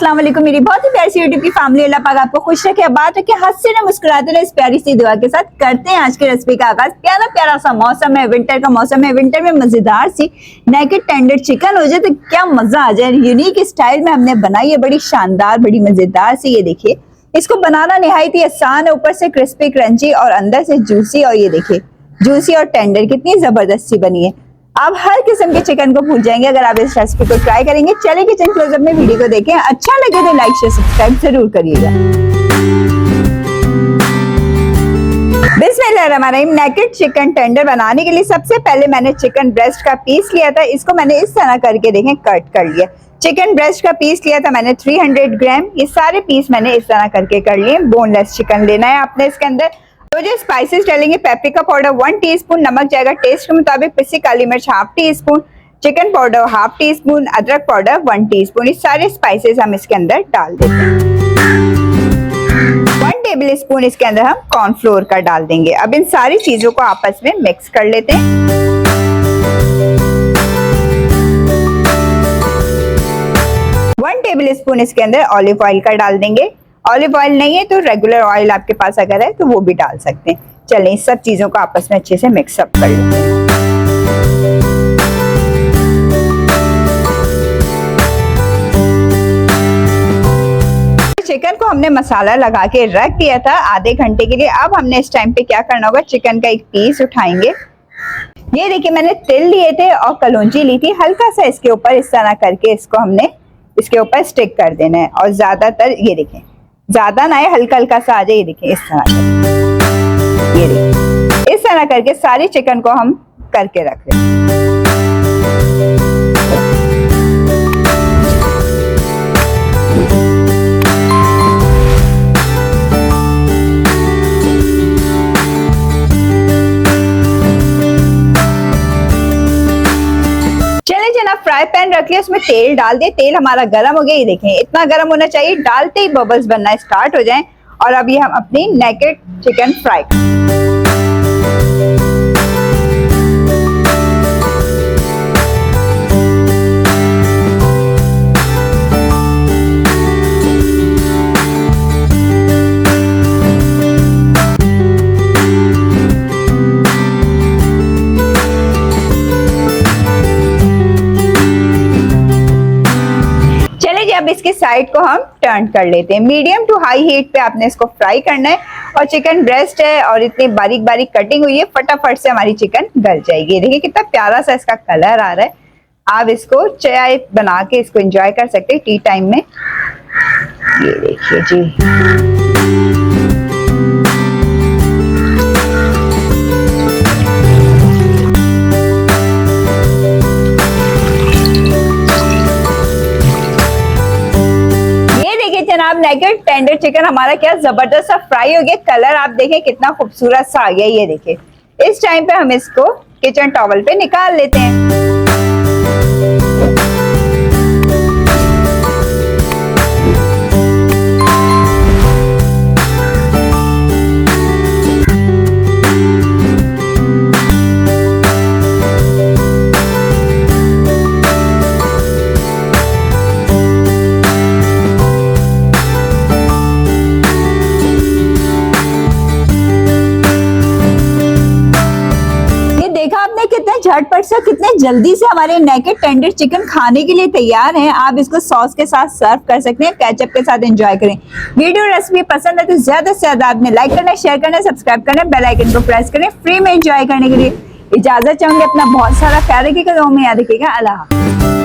अस्सलाम वालेकुम मेरी बहुत ही प्यारी सी यूट्यूब की फैमिली। अल्लाह पाक आपको खुश रखे, बात रखे, हंसते रहे, मुस्कुराते रहे। इस प्यारी सी दुआ के साथ करते हैं आज की रेसिपी का आगाज। प्यारा प्यारा सा मौसम है, विंटर का मौसम है। विंटर में मजेदार सी नेकेड टेंडर चिकन हो जाए तो क्या मजा आ जाए। यूनिक स्टाइल में हमने बनाई है, बड़ी शानदार, बड़ी मजेदार सी। ये देखिए, इसको बनाना निहायत ही आसान है। ऊपर से क्रिस्पी क्रंची और अंदर से जूसी। और ये देखिए जूसी और टेंडर कितनी जबरदस्त सी बनी है। आप हर किस्म के चिकन को भूल जाएंगे अगर आप इस रेसिपी को ट्राई करेंगे। चलिए किचन क्लोजअप में वीडियो को देखें। अच्छा लगे तो लाइक शेयर सब्सक्राइब जरूर करिएगा। बिस्मिल्लाहिर्रहमानिर्रहीम। नेकेड चिकन टेंडर बनाने के लिए सबसे पहले मैंने चिकन ब्रेस्ट का पीस लिया था। इसको मैंने इस तरह करके देखें कट कर लिया। चिकन ब्रेस्ट का पीस लिया था मैंने 300 ग्राम। ये सारे पीस मैंने इस तरह करके कर लिए। बोनलेस चिकन लेना है आपने। इसके अंदर तो जो स्पाइसेस डालेंगे, पेपरिका पाउडर 1 टीस्पून, नमक जाएगा टेस्ट के मुताबिक, पिसी काली मिर्च 1/2 टीस्पून, चिकन पाउडर 1/2 टीस्पून, अदरक पाउडर 1 टीस्पून। ये सारे स्पाइसेस हम इसके अंदर डाल देते हैं। 1 टेबल स्पून इसके अंदर हम कॉर्नफ्लोर का डाल देंगे। अब इन सारी चीजों को आपस में मिक्स कर लेते हैं। टेबल स्पून इसके अंदर ऑलिव ऑयल का डाल देंगे। ऑलिव ऑयल नहीं है तो रेगुलर ऑयल आपके पास अगर है तो वो भी डाल सकते हैं। चलें इस सब चीजों को आपस में अच्छे से मिक्सअप कर लेते हैं। चिकन को हमने मसाला लगा के रख दिया था आधे घंटे के लिए। अब हमने इस टाइम पे क्या करना होगा, चिकन का एक पीस उठाएंगे। ये देखिए मैंने तिल लिए थे और कलौंजी ली थी। हल्का सा इसके ऊपर इस तरह करके इसको हमने इसके ऊपर स्टिक कर देना है। और ज्यादातर ये देखें, ज्यादा ना है, हल्का हल्का सा आ जाए। ये देखिए इस तरह करके, ये देखिए इस तरह करके सारी चिकन को हम करके रख रहे हैं। फ्राई पैन रख लिया, उसमें तेल डाल दिया। तेल हमारा गर्म हो गया। ये देखें इतना गर्म होना चाहिए, डालते ही बबल्स बनना स्टार्ट हो जाएं। और अब ये हम अपनी नेकेड चिकन फ्राई अब इसके साइड को हम टर्न कर लेते हैं। मीडियम टू हाई हीट पे आपने इसको फ्राई करना है। और चिकन ब्रेस्ट है और इतनी बारीक बारीक कटिंग हुई है, फटाफट से हमारी चिकन गल जाएगी। देखिए कितना प्यारा सा इसका कलर आ रहा है। आप इसको चाय बना के इसको एंजॉय कर सकते हैं टी टाइम में। ये देखिए जी, जनाब नेकेड टेंडर चिकन हमारा क्या जबरदस्त सा फ्राई हो गया। कलर आप देखें कितना खूबसूरत सा आ गया। ये देखिए इस टाइम पे हम इसको किचन टॉवल पे निकाल लेते हैं। कितने झटपट से, कितने जल्दी से हमारे नेकेड टेंडर चिकन खाने के लिए तैयार है। आप इसको सॉस के साथ सर्व कर सकते हैं, केचप के साथ एंजॉय करें। वीडियो रेसिपी पसंद है तो ज्यादा से ज्यादा आपने लाइक करना है, शेयर करना है, सब्सक्राइब करना है, बेल आइकन को प्रेस करें। फ्री में एंजॉय करने के लिए इजाजत चाहूंगी। अपना बहुत सारा ख्याल रखिएगा, दुआ में याद रखिएगा। अल्लाह हाफ़िज़।